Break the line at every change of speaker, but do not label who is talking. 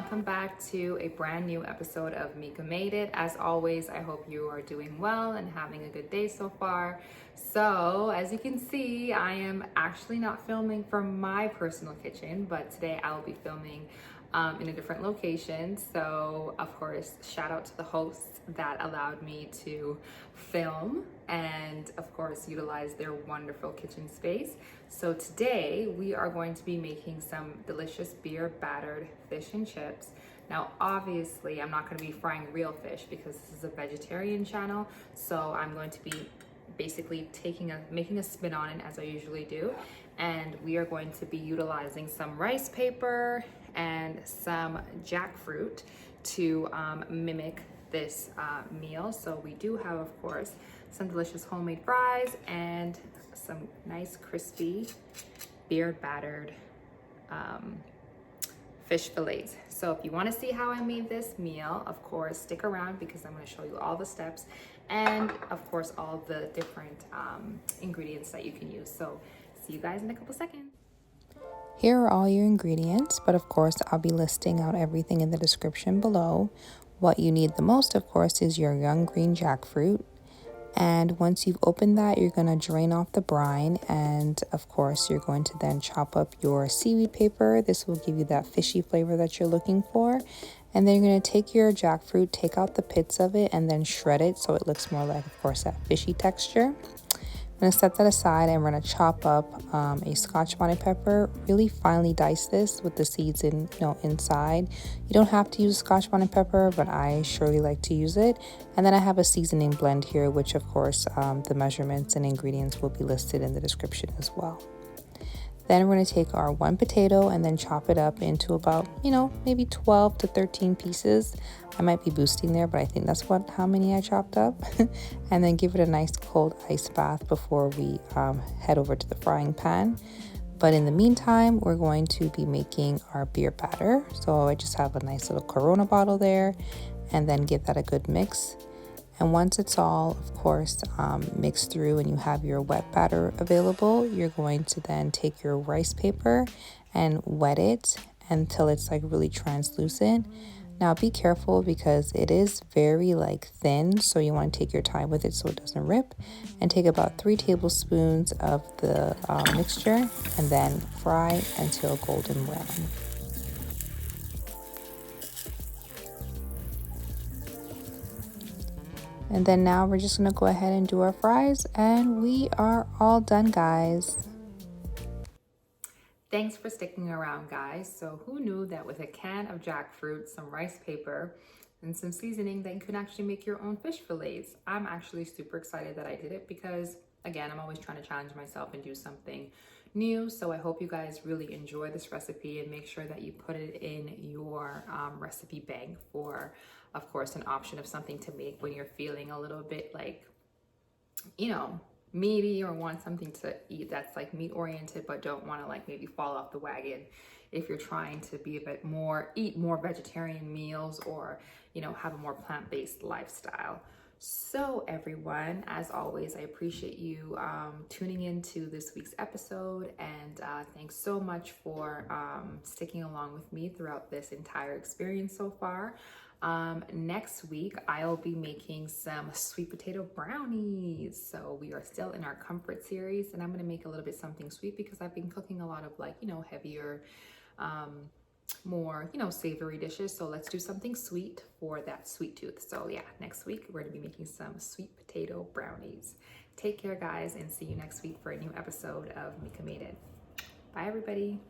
welcome back to a brand new episode of Mika Made It. As always, I hope you are doing well and having a good day so far. So as you can see, I am actually not filming from my personal kitchen, but today I will be filming in a different location. So of course, shout out to the hosts that allowed me to film and of course utilize their wonderful kitchen space. So today we are going to be making some delicious beer battered fish and chips. Now obviously I'm not going to be frying real fish because this is a vegetarian channel, so I'm going to be basically making a spin on it as I usually do, and we are going to be utilizing some rice paper and some jackfruit to mimic this meal. So we do have, of course, some delicious homemade fries and some nice crispy beer battered fish fillets. So if you want to see how I made this meal, of course, stick around because I'm going to show you all the steps and of course all the different ingredients that you can use. So see you guys in a couple seconds.
Here are all your ingredients, but of course I'll be listing out everything in the description below. What you need the most, of course, is your young green jackfruit. And once you've opened that, you're going to drain off the brine, and of course you're going to then chop up your seaweed paper. This will give you that fishy flavor that you're looking for. And then you're going to take your jackfruit, take out the pits of it, and then shred it so it looks more like, of course, that fishy texture. I'm going to set that aside, and we're going to chop up a Scotch bonnet pepper. Really finely dice this with the seeds inside. You don't have to use Scotch bonnet pepper, but I surely like to use it. And then I have a seasoning blend here, which of course the measurements and ingredients will be listed in the description as well. Then we're going to take our one potato and then chop it up into about, maybe 12 to 13 pieces. I might be boosting there, but I think that's how many I chopped up. And then give it a nice cold ice bath before we head over to the frying pan. But in the meantime, we're going to be making our beer batter. So I just have a nice little Corona bottle there, and then give that a good mix. And once it's all, of course, mixed through and you have your wet batter available, you're going to then take your rice paper and wet it until it's like really translucent. Now be careful because it is very thin, so you want to take your time with it so it doesn't rip. And take about 3 tablespoons of the mixture and then fry until golden brown. And then now we're just going to go ahead and do our fries, and we are all done, guys.
Thanks for sticking around, guys. So who knew that with a can of jackfruit, some rice paper, and some seasoning that you can actually make your own fish fillets? I'm actually super excited that I did it because, again, I'm always trying to challenge myself and do something new. So I hope you guys really enjoy this recipe and make sure that you put it in your recipe bank for, of course, an option of something to make when you're feeling a little bit meaty or want something to eat that's meat oriented but don't want to maybe fall off the wagon if you're trying to be eat more vegetarian meals or have a more plant-based lifestyle. So everyone, as always, I appreciate you tuning into this week's episode, and thanks so much for sticking along with me throughout this entire experience so far. Next week, I'll be making some sweet potato brownies. So we are still in our comfort series, and I'm going to make a little bit something sweet because I've been cooking a lot of heavier, more, savory dishes. So let's do something sweet for that sweet tooth. So yeah, next week, we're going to be making some sweet potato brownies. Take care, guys, and see you next week for a new episode of Mika Made It. Bye, everybody.